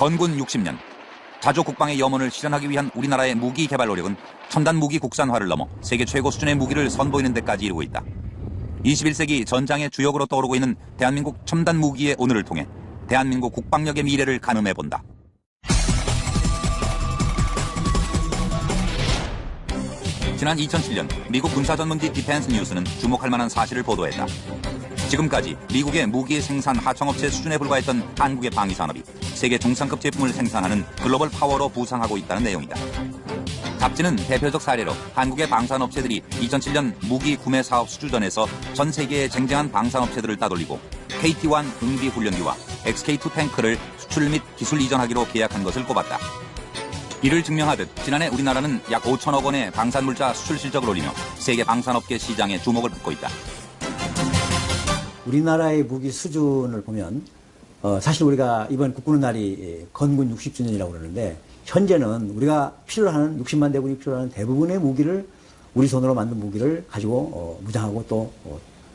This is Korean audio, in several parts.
건군 60년, 자주 국방의 염원을 실현하기 위한 우리나라의 무기 개발 노력은 첨단 무기 국산화를 넘어 세계 최고 수준의 무기를 선보이는 데까지 이르고 있다. 21세기 전장의 주역으로 떠오르고 있는 대한민국 첨단 무기의 오늘을 통해 대한민국 국방력의 미래를 가늠해본다. 지난 2007년 미국 군사전문지 디펜스 뉴스는 주목할 만한 사실을 보도했다. 지금까지 미국의 무기 생산 하청업체 수준에 불과했던 한국의 방위산업이 세계 정상급 제품을 생산하는 글로벌 파워로 부상하고 있다는 내용이다. 잡지는 대표적 사례로 한국의 방산업체들이 2007년 무기 구매 사업 수주전에서 전 세계의 쟁쟁한 방산업체들을 따돌리고 KT-1 응비훈련기와 XK-2 탱크를 수출 및 기술 이전하기로 계약한 것을 꼽았다. 이를 증명하듯 지난해 우리나라는 약 5천억 원의 방산물자 수출 실적을 올리며 세계 방산업계 시장에 주목을 받고 있다. 우리나라의 무기 수준을 보면 사실 우리가 이번 국군의 날이 건군 60주년이라고 그러는데 현재는 우리가 필요로 하는 60만 대군이 필요로 하는 대부분의 무기를 우리 손으로 만든 무기를 가지고 무장하고 또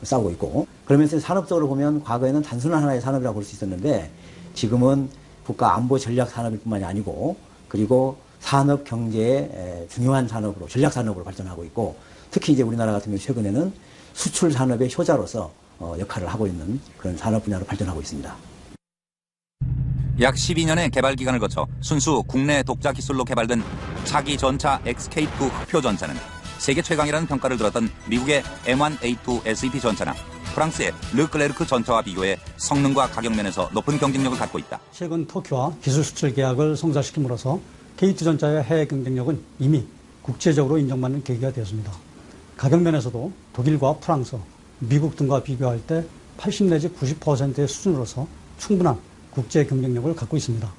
싸우고 있고, 그러면서 산업적으로 보면 과거에는 단순한 하나의 산업이라고 볼 수 있었는데 지금은 국가 안보 전략 산업일 뿐만이 아니고 그리고 산업 경제의 중요한 산업으로 전략 산업으로 발전하고 있고, 특히 이제 우리나라 같은 경우 최근에는 수출 산업의 효자로서 역할을 하고 있는 그런 산업 분야로 발전하고 있습니다. 약 12년의 개발 기간을 거쳐 순수 국내 독자 기술로 개발된 차기 전차 XK-2 흑표 전차는 세계 최강이라는 평가를 들었던 미국의 M1A2 SEP 전차나 프랑스의 르클레르크 전차와 비교해 성능과 가격 면에서 높은 경쟁력을 갖고 있다. 최근 터키와 기술 수출 계약을 성사시킴으로써 K2 전차의 해외 경쟁력은 이미 국제적으로 인정받는 계기가 되었습니다. 가격 면에서도 독일과 프랑스, 미국 등과 비교할 때 80 내지 90%의 수준으로서 충분한 국제 경쟁력을 갖고 있습니다.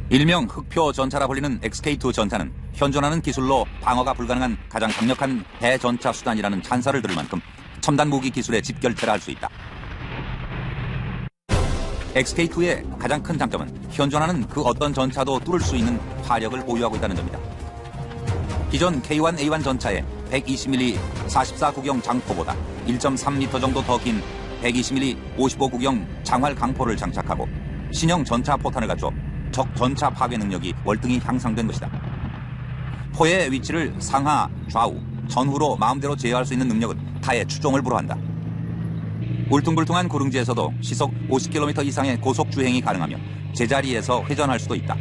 일명 흑표 전차라 불리는 XK-2 전차는 현존하는 기술로 방어가 불가능한 가장 강력한 대전차 수단이라는 찬사를 들을 만큼 첨단 무기 기술의 집결체라 할 수 있다. XK-2의 가장 큰 장점은 현존하는 그 어떤 전차도 뚫을 수 있는 화력을 보유하고 있다는 점이다. 기존 K1A1 전차의 120mm 44구경 장포보다 1.3m 정도 더 긴 120mm 55구경 장활 강포를 장착하고 신형 전차 포탄을 갖춰 적 전차 파괴 능력이 월등히 향상된 것이다. 포의 위치를 상하, 좌우, 전후로 마음대로 제어할 수 있는 능력은 타의 추종을 불허한다. 울퉁불퉁한 구릉지에서도 시속 50km 이상의 고속 주행이 가능하며 제자리에서 회전할 수도 있다.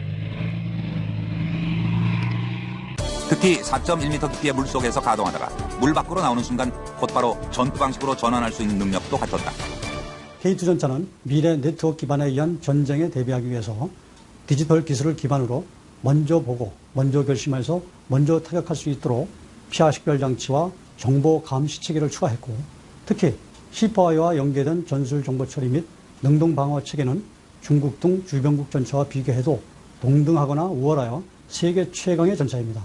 특히 4.1m 깊이의 물속에서 가동하다가 물 밖으로 나오는 순간 곧바로 전투 방식으로 전환할 수 있는 능력도 갖췄다. K2 전차는 미래 네트워크 기반에 의한 전쟁에 대비하기 위해서 디지털 기술을 기반으로 먼저 보고 먼저 결심해서 먼저 타격할 수 있도록 피하 식별 장치와 정보 감시 체계를 추가했고, 특히 시파와와 연계된 전술 정보 처리 및 능동 방어 체계는 중국 등 주변국 전차와 비교해도 동등하거나 우월하여 세계 최강의 전차입니다.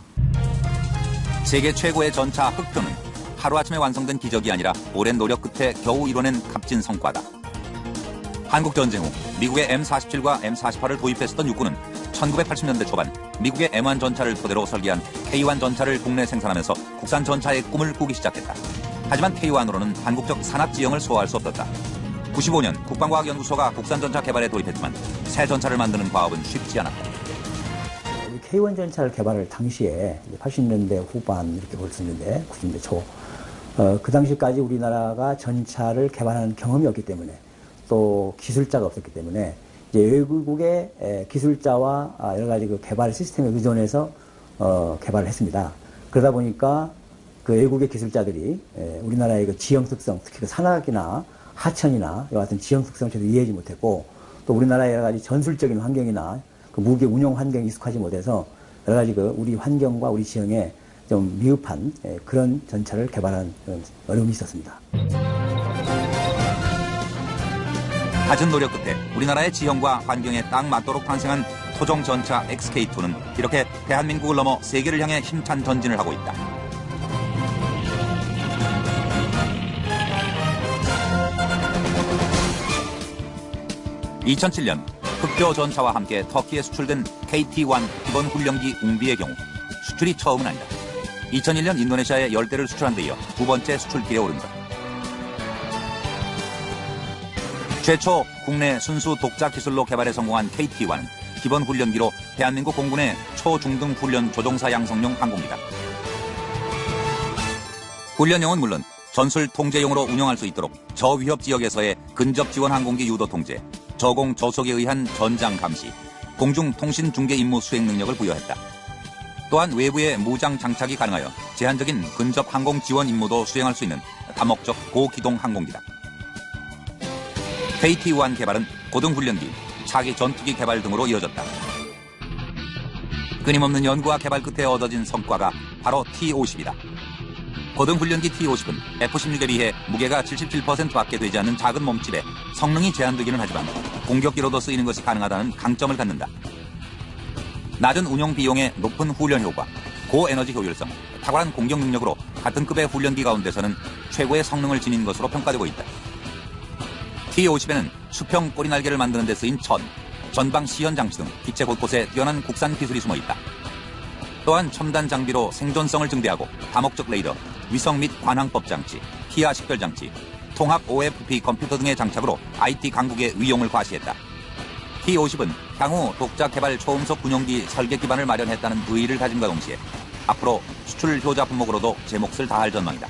세계 최고의 전차 흑표는 하루아침에 완성된 기적이 아니라 오랜 노력 끝에 겨우 이뤄낸 값진 성과다. 한국 전쟁 후 미국의 M47과 M48을 도입했었던 육군은 1980년대 초반 미국의 M1 전차를 토대로 설계한 K1 전차를 국내 생산하면서 국산 전차의 꿈을 꾸기 시작했다. 하지만 K1으로는 한국적 산업 지형을 소화할 수 없었다. 95년 국방과학연구소가 국산 전차 개발에 돌입했지만 새 전차를 만드는 과업은 쉽지 않았다. K1 전차를 개발할 당시에 80년대 후반 이렇게 볼 수 있는데 90년대 초 그 당시까지 우리나라가 전차를 개발하는 경험이 없기 때문에 또 기술자가 없었기 때문에 이제 외국의 기술자와 여러 가지 그 개발 시스템에 의존해서 개발을 했습니다. 그러다 보니까 그 외국의 기술자들이 우리나라의 그 지형 특성, 특히 그 산악이나 하천이나 이와 같은 지형 특성을 제대로 이해하지 못했고, 또 우리나라의 여러 가지 전술적인 환경이나 그 무기 운용 환경에 익숙하지 못해서 여러 가지 그 우리 환경과 우리 지형에 좀 미흡한 그런 전차를 개발하는 어려움이 있었습니다. 갖은 노력 끝에 우리나라의 지형과 환경에 딱 맞도록 탄생한 토종 전차 XK-2는 이렇게 대한민국을 넘어 세계를 향해 힘찬 전진을 하고 있다. (2007년) 흑표 전차와 함께 터키에 수출된 KT-1 기본 훈련기 웅비의 경우 수출이 처음은 아니다. 2001년 인도네시아에 10대를 수출한 데 이어 두 번째 수출길에 오른다. 최초 국내 순수 독자 기술로 개발에 성공한 KT-1은 기본 훈련기로 대한민국 공군의 초중등 훈련 조종사 양성용 항공기다. 훈련용은 물론 전술 통제용으로 운영할 수 있도록 저위협 지역에서의 근접 지원 항공기 유도 통제, 저공 저속에 의한 전장 감시, 공중 통신 중계 임무 수행 능력을 부여했다. 또한 외부에 무장 장착이 가능하여 제한적인 근접 항공 지원 임무도 수행할 수 있는 다목적 고기동 항공기다. KT-1 개발은 고등훈련기, 차기 전투기 개발 등으로 이어졌다. 끊임없는 연구와 개발 끝에 얻어진 성과가 바로 T-50이다. 고등훈련기 T-50은 F-16에 비해 무게가 77%밖에 되지 않는 작은 몸집에 성능이 제한되기는 하지만 공격기로도 쓰이는 것이 가능하다는 강점을 갖는다. 낮은 운용 비용에 높은 훈련 효과, 고에너지 효율성, 탁월한 공격 능력으로 같은 급의 훈련기 가운데서는 최고의 성능을 지닌 것으로 평가되고 있다. T-50에는 수평 꼬리날개를 만드는 데 쓰인 천, 전방 시연 장치 등 기체 곳곳에 뛰어난 국산 기술이 숨어 있다. 또한 첨단 장비로 생존성을 증대하고 다목적 레이더, 위성 및 관항법 장치, 피하 식별 장치, 통합 OFP 컴퓨터 등의 장착으로 IT 강국의 위용을 과시했다. T-50은 향후 독자 개발 초음속 군용기 설계 기반을 마련했다는 의의를 가짐과 동시에 앞으로 수출 효자 품목으로도 제 몫을 다할 전망이다.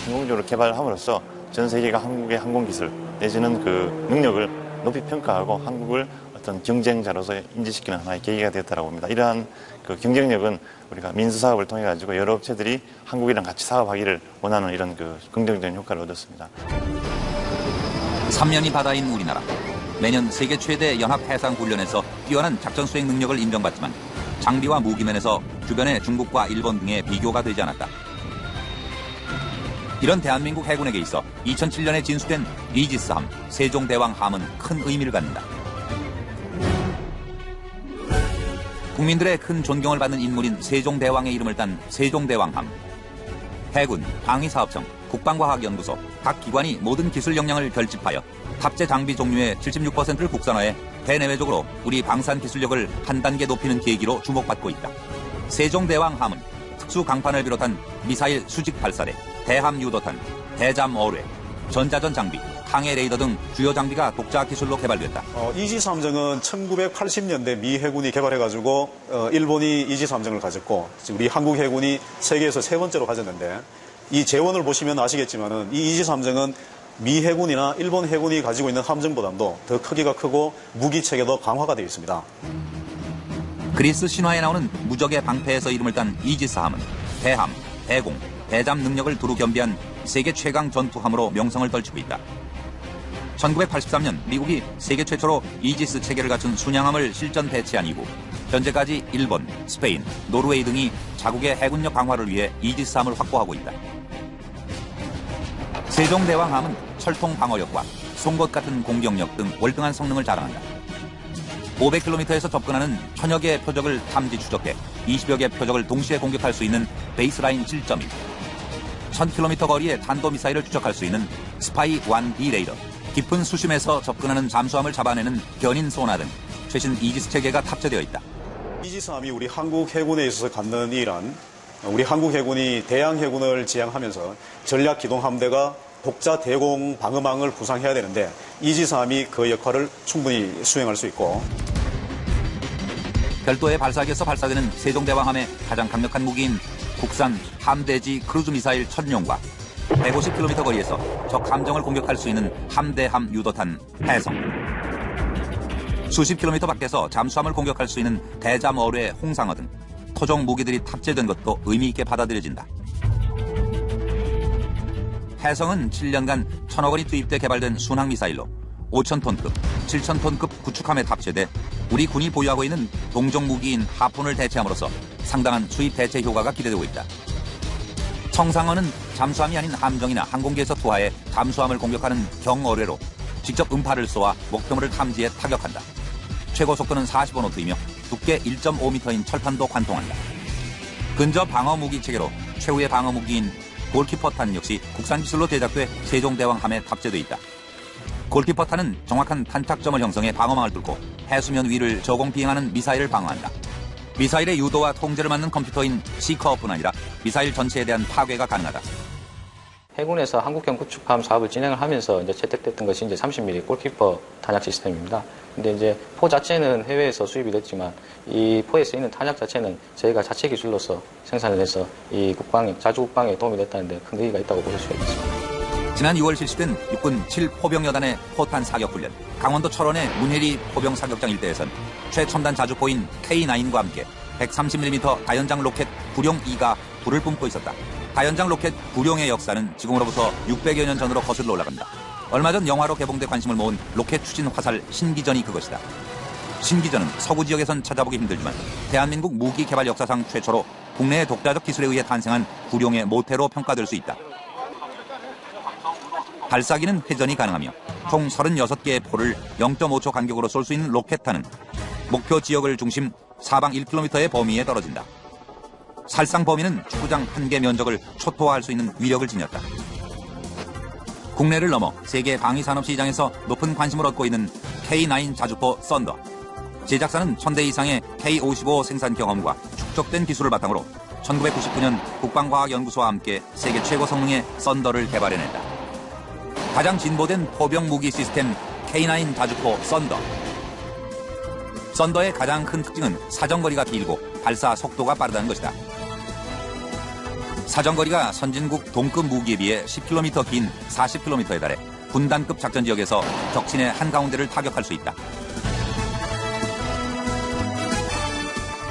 성공적으로 개발함으로써 전 세계가 한국의 항공기술 내지는 그 능력을 높이 평가하고 한국을 어떤 경쟁자로서 인지시키는 하나의 계기가 되었다고 봅니다. 이러한 그 경쟁력은 우리가 민수사업을 통해 가지고 여러 업체들이 한국이랑 같이 사업하기를 원하는 이런 그 긍정적인 효과를 얻었습니다. 3년이 바다인 우리나라. 매년 세계 최대 연합해상훈련에서 뛰어난 작전 수행 능력을 인정받지만 장비와 무기면에서 주변의 중국과 일본 등의 비교가 되지 않았다. 이런 대한민국 해군에게 있어 2007년에 진수된 이지스함, 세종대왕함은 큰 의미를 갖는다. 국민들의 큰 존경을 받는 인물인 세종대왕의 이름을 딴 세종대왕함. 해군, 방위사업청, 국방과학연구소, 각 기관이 모든 기술 역량을 결집하여 탑재 장비 종류의 76%를 국산화해 대내외적으로 우리 방산 기술력을 한 단계 높이는 계기로 주목받고 있다. 세종대왕함은 특수 강판을 비롯한 미사일 수직 발사대, 대함 유도탄, 대잠 어뢰, 전자전 장비, 항해 레이더 등 주요 장비가 독자 기술로 개발됐다. 이지스 함정은 1980년대 미 해군이 개발해가지고 일본이 이지스 함정을 가졌고 우리 한국 해군이 세계에서 세 번째로 가졌는데 이 재원을 보시면 아시겠지만은 이 이지스 함정은 미 해군이나 일본 해군이 가지고 있는 함정보다도 더 크기가 크고 무기 체계도 강화가 되어 있습니다. 그리스 신화에 나오는 무적의 방패에서 이름을 딴 이지스함은 대함, 대공, 대잠 능력을 두루 겸비한 세계 최강 전투함으로 명성을 떨치고 있다. 1983년 미국이 세계 최초로 이지스 체계를 갖춘 순양함을 실전 배치한 이후 현재까지 일본, 스페인, 노르웨이 등이 자국의 해군력 강화를 위해 이지스함을 확보하고 있다. 세종대왕함은 철통 방어력과 송곳 같은 공격력 등 월등한 성능을 자랑한다. 500km에서 접근하는 1000여 개의 표적을 탐지 추적해 20여 개의 표적을 동시에 공격할 수 있는 베이스라인 7.1, 1000km 거리의 탄도미사일을 추적할 수 있는 스파이 1B 레이더, 깊은 수심에서 접근하는 잠수함을 잡아내는 견인 소나 등 최신 이지스 체계가 탑재되어 있다. 이지스함이 우리 한국 해군에 있어서 갖는 일은 우리 한국 해군이 대양 해군을 지향하면서 전략 기동 함대가 독자 대공 방어망을 구상해야 되는데 이지스함이 그 역할을 충분히 수행할 수 있고 별도의 발사기에서 발사되는 세종대왕함의 가장 강력한 무기인 국산 함대지 크루즈 미사일 1000룡과 150km 거리에서 적 함정을 공격할 수 있는 함대함 유도탄 해성, 수십 킬로미터 밖에서 잠수함을 공격할 수 있는 대잠 어뢰 홍상어 등 토종 무기들이 탑재된 것도 의미 있게 받아들여진다. 해성은 7년간 1000억 원이 투입돼 개발된 순항미사일로 5000톤급, 7000톤급 구축함에 탑재돼 우리 군이 보유하고 있는 동종 무기인 하푼을 대체함으로써 상당한 수입 대체 효과가 기대되고 있다. 청상어는 잠수함이 아닌 함정이나 항공기에서 투하해 잠수함을 공격하는 경어뢰로 직접 음파를 쏘아 목표물을 탐지해 타격한다. 최고 속도는 45노트이며 두께 1.5m인 철판도 관통한다. 근접 방어 무기 체계로 최후의 방어 무기인 골키퍼탄 역시 국산 기술로 제작돼 세종대왕함에 탑재돼 있다. 골키퍼탄은 정확한 탄착점을 형성해 방어망을 뚫고 해수면 위를 저공 비행하는 미사일을 방어한다. 미사일의 유도와 통제를 맡는 컴퓨터인 시커뿐 아니라 미사일 전체에 대한 파괴가 가능하다. 해군에서 한국형 구축함 사업을 진행을 하면서 이제 채택됐던 것이 이제 30mm 골키퍼 탄약 시스템입니다. 근데 이제 포 자체는 해외에서 수입이 됐지만 이 포에 쓰이는 탄약 자체는 저희가 자체 기술로서 생산을 해서 이 자주 국방에 도움이 됐다는데 큰 의의가 있다고 볼 수가 있습니다. 지난 6월 실시된 육군 7포병여단의 포탄 사격 훈련, 강원도 철원의 문혜리 포병 사격장 일대에선 최첨단 자주포인 K9과 함께 130mm 다연장 로켓 구룡2가 불을 뿜고 있었다. 다연장 로켓 구룡의 역사는 지금으로부터 600여 년 전으로 거슬러 올라간다. 얼마 전 영화로 개봉돼 관심을 모은 로켓 추진 화살 신기전이 그것이다. 신기전은 서구 지역에선 찾아보기 힘들지만 대한민국 무기 개발 역사상 최초로 국내의 독자적 기술에 의해 탄생한 구룡의 모태로 평가될 수 있다. 발사기는 회전이 가능하며 총 36개의 포를 0.5초 간격으로 쏠 수 있는 로켓탄은 목표 지역을 중심 사방 1km의 범위에 떨어진다. 살상 범위는 축구장 1개 면적을 초토화할 수 있는 위력을 지녔다. 국내를 넘어 세계 방위산업 시장에서 높은 관심을 얻고 있는 K9 자주포 썬더. 제작사는 1000대 이상의 K55 생산 경험과 축적된 기술을 바탕으로 1999년 국방과학연구소와 함께 세계 최고 성능의 썬더를 개발해낸다. 가장 진보된 포병 무기 시스템 K9 자주포 썬더. 썬더의 가장 큰 특징은 사정거리가 길고 발사 속도가 빠르다는 것이다. 사정거리가 선진국 동급 무기에 비해 10km 긴 40km에 달해 군단급 작전 지역에서 적진의 한가운데를 타격할 수 있다.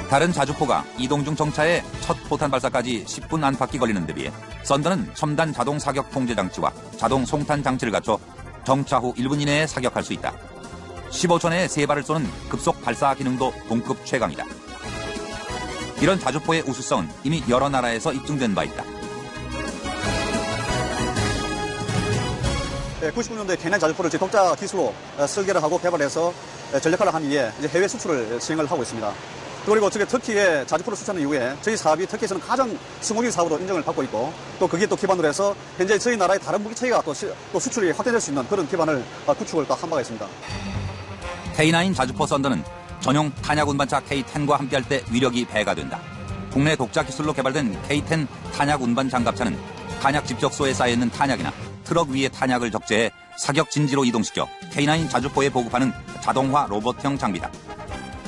다른 자주포가 이동 중 정차에 첫 포탄 발사까지 10분 안팎이 걸리는 데 비해 썬더는 첨단 자동 사격 통제 장치와 자동 송탄 장치를 갖춰 정차 후 1분 이내에 사격할 수 있다. 15초 내에 3발을 쏘는 급속 발사 기능도 동급 최강이다. 이런 자주포의 우수성은 이미 여러 나라에서 입증된 바 있다. 99년도에 K9 자주포를 제 독자 기술로 설계를 하고 개발해서 전력화를 한 이후에 이제 해외 수출을 시행을 하고 있습니다. 그리고 터키에 자주포를 수출한 이후에 저희 사업이 터키에서는 가장 성공적인 사업으로 인정을 받고 있고 또 거기에 또 기반으로 해서 현재 저희 나라의 다른 무기 체계가 또 수출이 확대될 수 있는 그런 기반을 구축을 또 한 바가 있습니다. K9 자주포 썬더는 전용 탄약 운반차 K10과 함께할 때 위력이 배가 된다. 국내 독자 기술로 개발된 K10 탄약 운반 장갑차는 탄약 집적소에 쌓여있는 탄약이나 트럭 위에 탄약을 적재해 사격 진지로 이동시켜 K9 자주포에 보급하는 자동화 로봇형 장비다.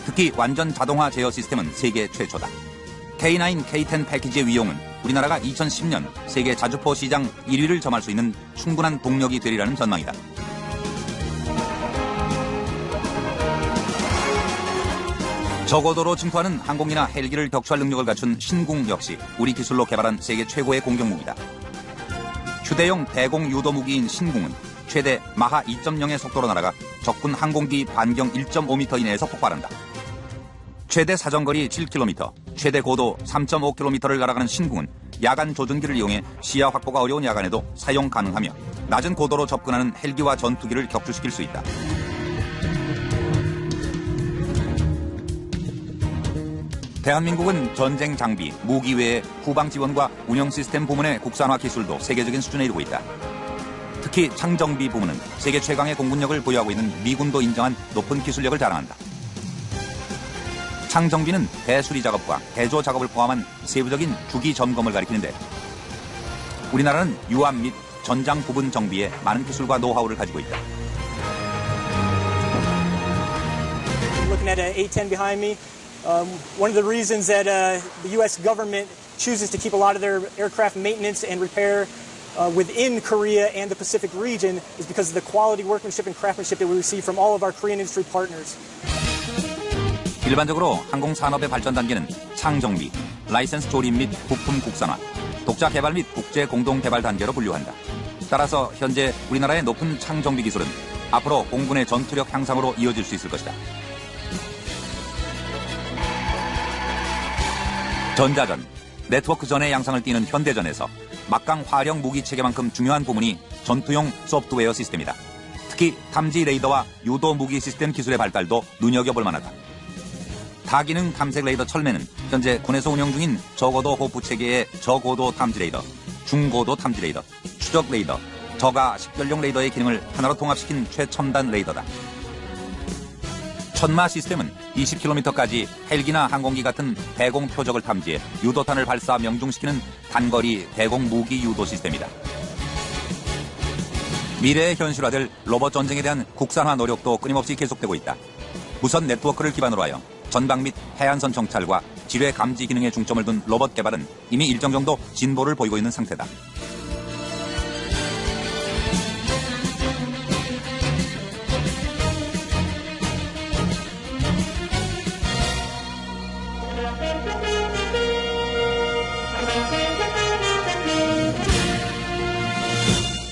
특히 완전 자동화 제어 시스템은 세계 최초다. K9, K10 패키지의 위용은 우리나라가 2010년 세계 자주포 시장 1위를 점할 수 있는 충분한 동력이 되리라는 전망이다. 저고도로 침투하는 항공기나 헬기를 격추할 능력을 갖춘 신궁 역시 우리 기술로 개발한 세계 최고의 공격무기다. 휴대용 대공 유도 무기인 신궁은 최대 마하 2.0의 속도로 날아가 적군 항공기 반경 1.5m 이내에서 폭발한다. 최대 사정거리 7km, 최대 고도 3.5km를 날아가는 신궁은 야간 조준기를 이용해 시야 확보가 어려운 야간에도 사용 가능하며 낮은 고도로 접근하는 헬기와 전투기를 격추시킬 수 있다. 대한민국은 전쟁 장비, 무기 외에 후방 지원과 운영 시스템 부문의 국산화 기술도 세계적인 수준에 이르고 있다. 특히 창정비 부문은 세계 최강의 공군력을 보유하고 있는 미군도 인정한 높은 기술력을 자랑한다. 창정비는 대수리 작업과 대조 작업을 포함한 세부적인 주기 점검을 가리키는데 우리나라는 유압 및 전장 부분 정비에 많은 기술과 노하우를 가지고 있다. Looking at A-10 behind me, one of the reasons that the U.S. government chooses to keep a lot of their aircraft maintenance and repair within Korea and the Pacific region is because of the quality workmanship and craftsmanship that we receive from all of our Korean industry partners. 일반적으로 항공산업의 발전 단계는 창정비, 라이센스 조립 및 부품 국산화, 독자 개발 및 국제 공동 개발 단계로 분류한다. 따라서 현재 우리나라의 높은 창정비 기술은 앞으로 공군의 전투력 향상으로 이어질 수 있을 것이다. 전자전, 네트워크전의 양상을 띠는 현대전에서 막강 화력 무기 체계만큼 중요한 부분이 전투용 소프트웨어 시스템이다. 특히 탐지 레이더와 유도 무기 시스템 기술의 발달도 눈여겨볼 만하다. 다기능 탐색 레이더 철매는 현재 군에서 운영 중인 저고도 호프 체계의 저고도 탐지 레이더, 중고도 탐지 레이더, 추적 레이더, 저가 식별용 레이더의 기능을 하나로 통합시킨 최첨단 레이더다. 천마 시스템은 20km까지 헬기나 항공기 같은 대공 표적을 탐지해 유도탄을 발사 명중시키는 단거리 대공 무기 유도 시스템이다. 미래의 현실화될 로봇 전쟁에 대한 국산화 노력도 끊임없이 계속되고 있다. 무선 네트워크를 기반으로 하여 전방 및 해안선 정찰과 지뢰 감지 기능에 중점을 둔 로봇 개발은 이미 일정 정도 진보를 보이고 있는 상태다.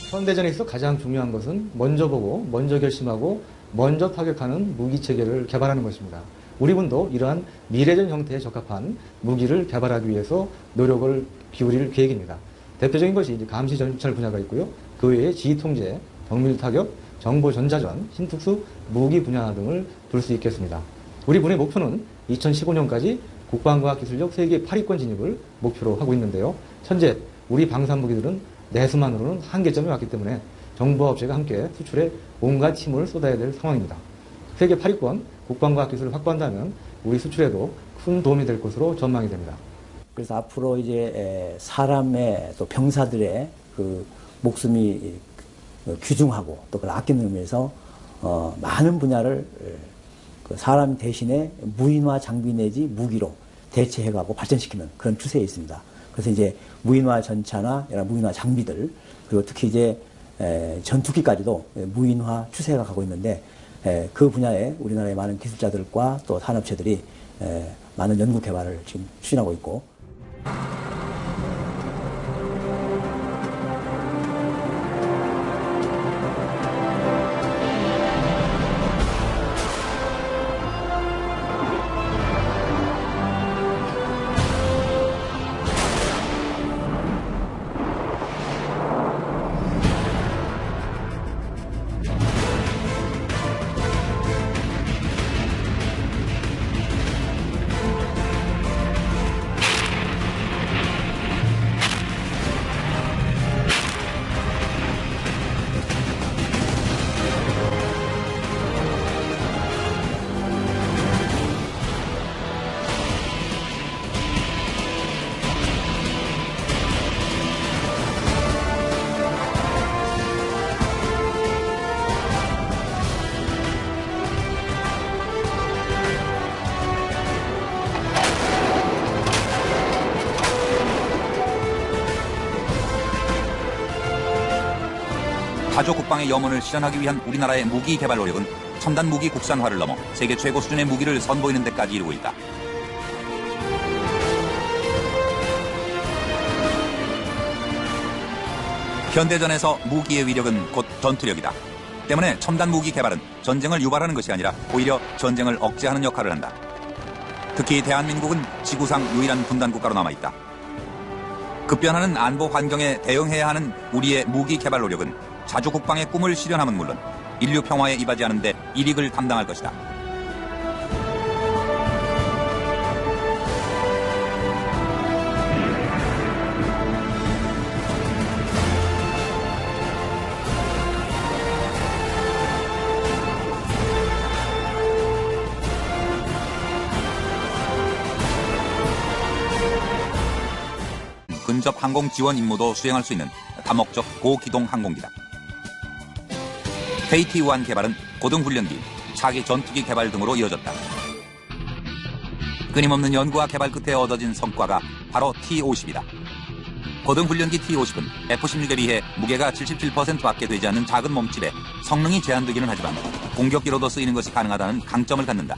현대전에서 가장 중요한 것은 먼저 보고, 먼저 결심하고, 먼저 타격하는 무기 체계를 개발하는 것입니다. 우리 군도 이러한 미래전 형태에 적합한 무기를 개발하기 위해서 노력을 기울일 계획입니다. 대표적인 것이 이제 감시 전찰 분야가 있고요. 그 외에 지휘 통제, 정밀 타격, 정보 전자전, 신특수 무기 분야 등을 둘 수 있겠습니다. 우리 군의 목표는 2015년까지 국방과학 기술력 세계 8위권 진입을 목표로 하고 있는데요. 현재 우리 방산 무기들은 내수만으로는 한계점에 왔기 때문에 정보업체가 함께 수출에 온갖 힘을 쏟아야 될 상황입니다. 세계 8위권 국방과학 기술을 확보한다면 우리 수출에도 큰 도움이 될 것으로 전망이 됩니다. 그래서 앞으로 이제 사람의 또 병사들의 그 목숨이 귀중하고 또 그걸 아끼는 의미에서 많은 분야를 그 사람 대신에 무인화 장비 내지 무기로 대체해가고 발전시키는 그런 추세에 있습니다. 그래서 이제 무인화 전차나 여러 무인화 장비들 그리고 특히 이제 전투기까지도 무인화 추세가 가고 있는데 그 분야에 우리나라의 많은 기술자들과 또 산업체들이 많은 연구 개발을 지금 추진하고 있고. 타조 국방의 염원을 실현하기 위한 우리나라의 무기 개발 노력은 첨단 무기 국산화를 넘어 세계 최고 수준의 무기를 선보이는 데까지 이르고 있다. 현대전에서 무기의 위력은 곧 전투력이다. 때문에 첨단 무기 개발은 전쟁을 유발하는 것이 아니라 오히려 전쟁을 억제하는 역할을 한다. 특히 대한민국은 지구상 유일한 분단 국가로 남아있다. 급변하는 안보 환경에 대응해야 하는 우리의 무기 개발 노력은 자주 국방의 꿈을 실현함은 물론 인류 평화에 이바지하는 데 일익을 담당할 것이다. 근접 항공 지원 임무도 수행할 수 있는 다목적 고기동 항공기다. KT-1 개발은 고등훈련기, 차기 전투기 개발 등으로 이어졌다. 끊임없는 연구와 개발 끝에 얻어진 성과가 바로 T-50이다. 고등훈련기 T-50은 F-16에 비해 무게가 77%밖에 되지 않는 작은 몸집에 성능이 제한되기는 하지만 공격기로도 쓰이는 것이 가능하다는 강점을 갖는다.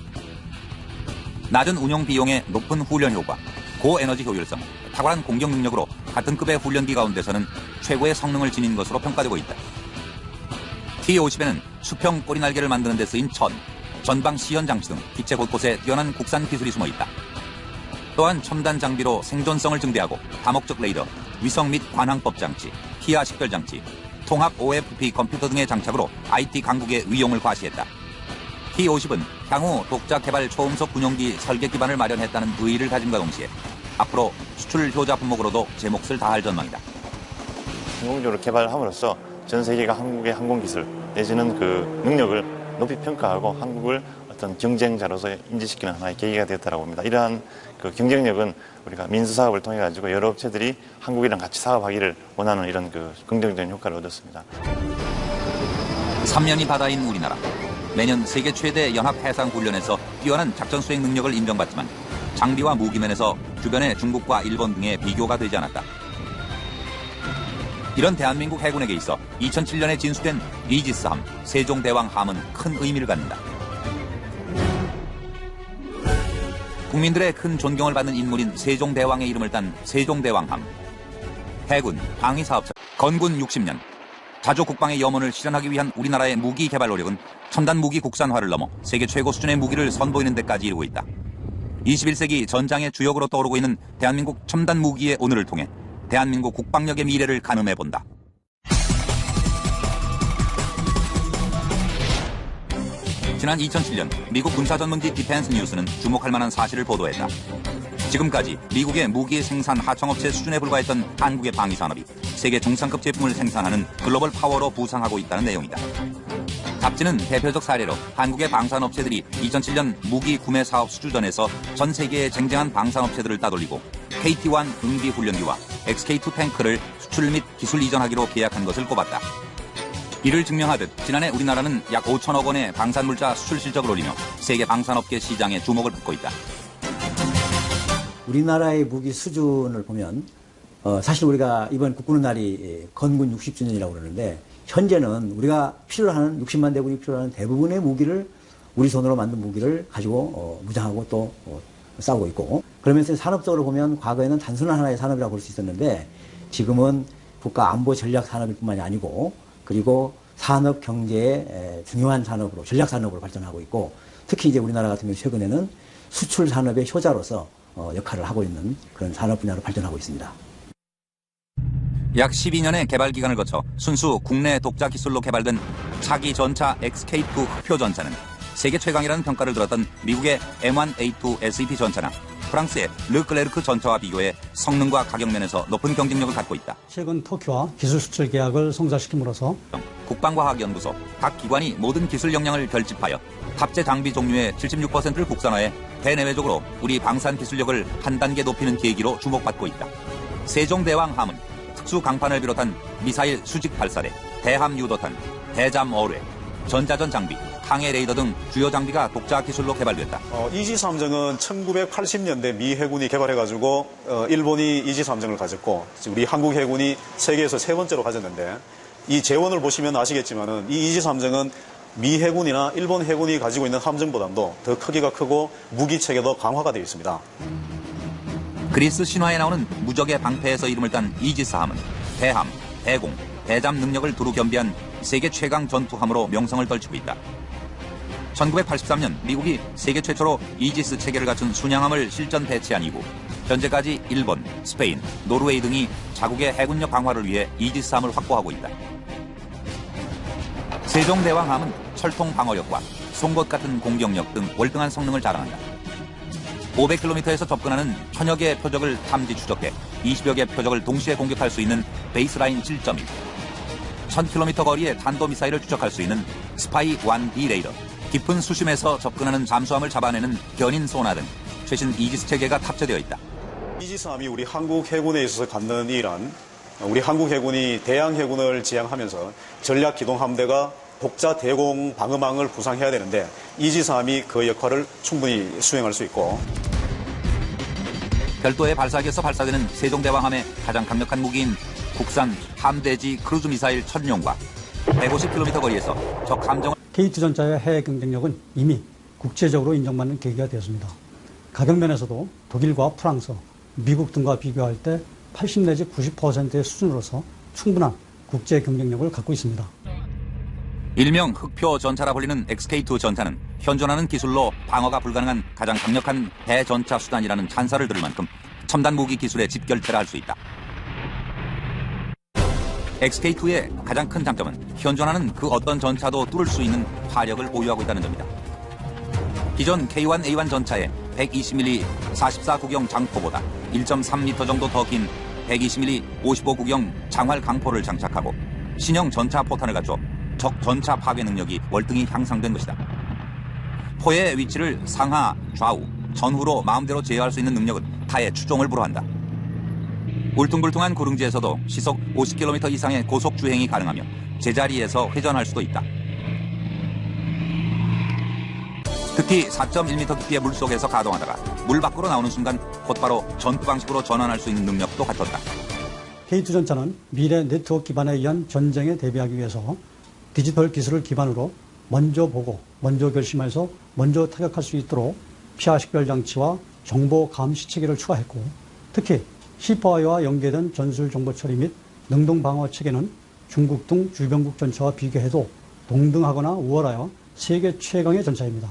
낮은 운용 비용에 높은 훈련 효과, 고에너지 효율성, 탁월한 공격 능력으로 같은 급의 훈련기 가운데서는 최고의 성능을 지닌 것으로 평가되고 있다. T-50에는 수평 꼬리날개를 만드는 데 쓰인 천, 전방 시연 장치 등 기체 곳곳에 뛰어난 국산 기술이 숨어 있다. 또한 첨단 장비로 생존성을 증대하고 다목적 레이더, 위성 및 관항법 장치, 피하 식별 장치, 통합 OFP 컴퓨터 등의 장착으로 IT 강국의 위용을 과시했다. T-50은 향후 독자 개발 초음속 군용기 설계 기반을 마련했다는 의의를 가짐과 동시에 앞으로 수출 효자 품목으로도 제 몫을 다할 전망이다. 성공적으로 개발함으로써 전 세계가 한국의 항공기술 내지는 그 능력을 높이 평가하고 한국을 어떤 경쟁자로서 인지시키는 하나의 계기가 되었다고 봅니다. 이러한 그 경쟁력은 우리가 민수사업을 통해 가지고 여러 업체들이 한국이랑 같이 사업하기를 원하는 이런 그 긍정적인 효과를 얻었습니다. 삼면이 바다인 우리나라. 매년 세계 최대 연합 해상 훈련에서 뛰어난 작전 수행 능력을 인정받지만 장비와 무기면에서 주변의 중국과 일본 등의 비교가 되지 않았다. 이런 대한민국 해군에게 있어 2007년에 진수된 이지스함, 세종대왕함은 큰 의미를 갖는다. 국민들의 큰 존경을 받는 인물인 세종대왕의 이름을 딴 세종대왕함. 해군, 방위사업체, 건군 60년. 자조 국방의 염원을 실현하기 위한 우리나라의 무기 개발 노력은 첨단 무기 국산화를 넘어 세계 최고 수준의 무기를 선보이는 데까지 이르고 있다. 21세기 전장의 주역으로 떠오르고 있는 대한민국 첨단 무기의 오늘을 통해 대한민국 국방력의 미래를 가늠해본다. 지난 2007년 미국 군사전문지 디펜스 뉴스는 주목할 만한 사실을 보도했다. 지금까지 미국의 무기 생산 하청업체 수준에 불과했던 한국의 방위산업이 세계 중상급 제품을 생산하는 글로벌 파워로 부상하고 있다는 내용이다. 잡지는 대표적 사례로 한국의 방산업체들이 2007년 무기 구매 사업 수주전에서 전 세계의 쟁쟁한 방산업체들을 따돌리고 KT-1 응비훈련기와 XK-2 탱크를 수출 및 기술 이전하기로 계약한 것을 꼽았다. 이를 증명하듯 지난해 우리나라는 약 5천억 원의 방산물자 수출 실적을 올리며 세계 방산업계 시장에 주목을 받고 있다. 우리나라의 무기 수준을 보면 사실 우리가 이번 국군의 날이 건군 60주년이라고 그러는데 현재는 우리가 필요로 하는 60만 대군이 필요로 하는 대부분의 무기를 우리 손으로 만든 무기를 가지고 무장하고 또 싸우고 있고 그러면서 산업적으로 보면 과거에는 단순한 하나의 산업이라고 볼 수 있었는데 지금은 국가 안보 전략 산업일 뿐만이 아니고 그리고 산업 경제의 중요한 산업으로 전략 산업으로 발전하고 있고 특히 이제 우리나라 같은 경우 최근에는 수출 산업의 효자로서 역할을 하고 있는 그런 산업 분야로 발전하고 있습니다. 약 12년의 개발 기간을 거쳐 순수 국내 독자 기술로 개발된 차기 전차 XK-2 흑표 전차는 세계 최강이라는 평가를 들었던 미국의 M1A2 SEP 전차나 프랑스의 르클레르크 전차와 비교해 성능과 가격 면에서 높은 경쟁력을 갖고 있다. 최근 터키와 기술 수출 계약을 성사시킴으로써 국방과학연구소 각 기관이 모든 기술 역량을 결집하여 탑재 장비 종류의 76%를 국산화해 대내외적으로 우리 방산 기술력을 한 단계 높이는 계기로 주목받고 있다. 세종대왕함은 특수 강판을 비롯한 미사일 수직 발사대, 대함 유도탄, 대잠 어뢰, 전자전 장비, 항해 레이더 등 주요 장비가 독자 기술로 개발됐다. 이지스함정은 1980년대 미 해군이 개발해가지고 일본이 이지스함정을 가졌고 우리 한국 해군이 세계에서 세 번째로 가졌는데 이 재원을 보시면 아시겠지만은 이 이지스함정은 미 해군이나 일본 해군이 가지고 있는 함정보다도 더 크기가 크고 무기 체계도 강화가 되어 있습니다. 그리스 신화에 나오는 무적의 방패에서 이름을 딴 이지스함은 대함, 대공, 대잠 능력을 두루 겸비한 세계 최강 전투함으로 명성을 떨치고 있다. 1983년 미국이 세계 최초로 이지스 체계를 갖춘 순양함을 실전 배치한 이후 현재까지 일본, 스페인, 노르웨이 등이 자국의 해군력 강화를 위해 이지스함을 확보하고 있다. 세종대왕함은 철통 방어력과 송곳 같은 공격력 등 월등한 성능을 자랑한다. 500km에서 접근하는 천여 개의 표적을 탐지 추적해 20여 개의 표적을 동시에 공격할 수 있는 베이스라인 7.1, 1000km 거리의 탄도미사일을 추적할 수 있는 스파이 1D 레이더, 깊은 수심에서 접근하는 잠수함을 잡아내는 견인 소나 등 최신 이지스 체계가 탑재되어 있다. 이지스함이 우리 한국 해군에 있어서 갖는 일은 우리 한국 해군이 대양 해군을 지향하면서 전략 기동 함대가 독자 대공 방어망을 구상해야 되는데 이지스함이 그 역할을 충분히 수행할 수 있고 별도의 발사기에서 발사되는 세종대왕함의 가장 강력한 무기인 국산 함대지 크루즈 미사일 천룡과 150km 거리에서 적 함정을 KT 전차의 해외 경쟁력은 이미 국제적으로 인정받는 계기가 되었습니다. 가격 면에서도 독일과 프랑스, 미국 등과 비교할 때 80 내지 90%의 수준으로서 충분한 국제 경쟁력을 갖고 있습니다. 일명 흑표 전차라 불리는 XK-2 전차는 현존하는 기술로 방어가 불가능한 가장 강력한 대전차 수단이라는 찬사를 들을 만큼 첨단 무기 기술의 집결체라 할 수 있다. XK-2의 가장 큰 장점은 현존하는 그 어떤 전차도 뚫을 수 있는 화력을 보유하고 있다는 점이다. 기존 K1A1 전차의 120mm 44구경 장포보다 1.3m 정도 더 긴 120mm 55구경 장활 강포를 장착하고 신형 전차 포탄을 갖춰 적 전차 파괴 능력이 월등히 향상된 것이다. 포의 위치를 상하, 좌우, 전후로 마음대로 제어할 수 있는 능력은 타의 추종을 불허한다. 울퉁불퉁한 구릉지에서도 시속 50km 이상의 고속 주행이 가능하며 제자리에서 회전할 수도 있다. 특히 4.1m 깊이의 물속에서 가동하다가 물 밖으로 나오는 순간 곧바로 전투 방식으로 전환할 수 있는 능력도 갖췄다. K2 전차는 미래 네트워크 기반에 의한 전쟁에 대비하기 위해서 디지털 기술을 기반으로 먼저 보고 먼저 결심해서 먼저 타격할 수 있도록 피하 식별 장치와 정보 감시 체계를 추가했고, 특히 시파와와 연계된 전술 정보 처리 및 능동 방어 체계는 중국 등 주변국 전차와 비교해도 동등하거나 우월하여 세계 최강의 전차입니다.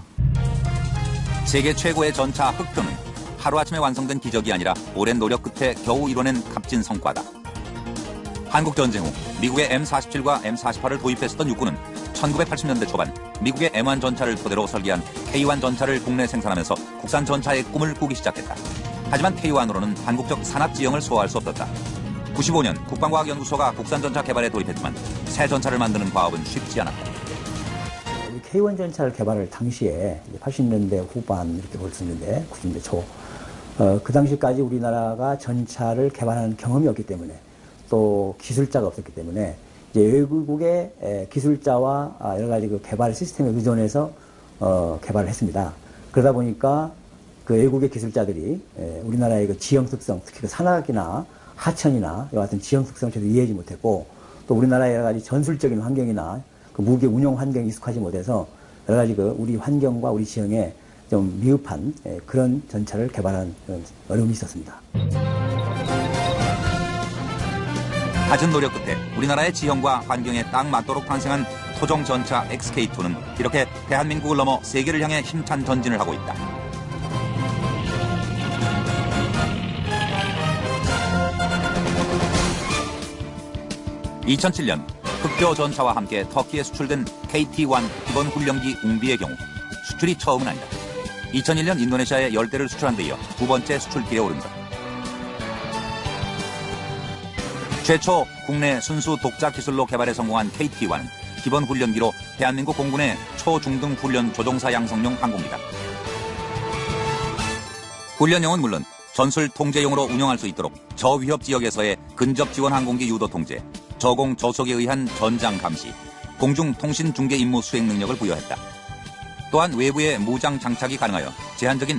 세계 최고의 전차 흑표는 하루아침에 완성된 기적이 아니라 오랜 노력 끝에 겨우 이뤄낸 값진 성과다. 한국전쟁 후 미국의 M47과 M48을 도입했었던 육군은 1980년대 초반 미국의 M1 전차를 토대로 설계한 K1 전차를 국내 생산하면서 국산 전차의 꿈을 꾸기 시작했다. 하지만 K1으로는 한국적 산업 지형을 소화할 수 없었다. 95년 국방과학연구소가 국산 전차 개발에 돌입했지만 새 전차를 만드는 과업은 쉽지 않았다. K1 전차를 개발할 당시에 80년대 후반 이렇게 볼 수 있는데 90년대 초 그 당시까지 우리나라가 전차를 개발하는 경험이 없기 때문에 또 기술자가 없었기 때문에 이제 외국의 기술자와 여러 가지 그 개발 시스템에 의존해서 개발을 했습니다. 그러다 보니까 그 외국의 기술자들이 우리나라의 그 지형 특성, 특히 그 산악이나 하천이나 이와 같은 지형 특성을 제대로 이해하지 못했고, 또 우리나라의 여러 가지 전술적인 환경이나 그 무기 운용 환경에 익숙하지 못해서 여러 가지 그 우리 환경과 우리 지형에 좀 미흡한 그런 전차를 개발하는 그런 어려움이 있었습니다. 갖은 노력 끝에 우리나라의 지형과 환경에 딱 맞도록 탄생한 토종 전차 XK2는 이렇게 대한민국을 넘어 세계를 향해 힘찬 전진을 하고 있다. (2007년) 흑표 전차와 함께 터키에 수출된 KT-1 기본 훈련기 웅비의 경우 수출이 처음은 아니다. 2001년 인도네시아에 10대를 수출한 데 이어 두 번째 수출길에 오른다. 최초 국내 순수 독자 기술로 개발에 성공한 KT-1은 기본 훈련기로 대한민국 공군의 초중등 훈련 조종사 양성용 항공기다. 훈련용은 물론 전술 통제용으로 운영할 수 있도록 저위협 지역에서의 근접 지원 항공기 유도 통제, 저공 저속에 의한 전장 감시, 공중 통신 중계 임무 수행 능력을 부여했다. 또한 외부에 무장 장착이 가능하여 제한적인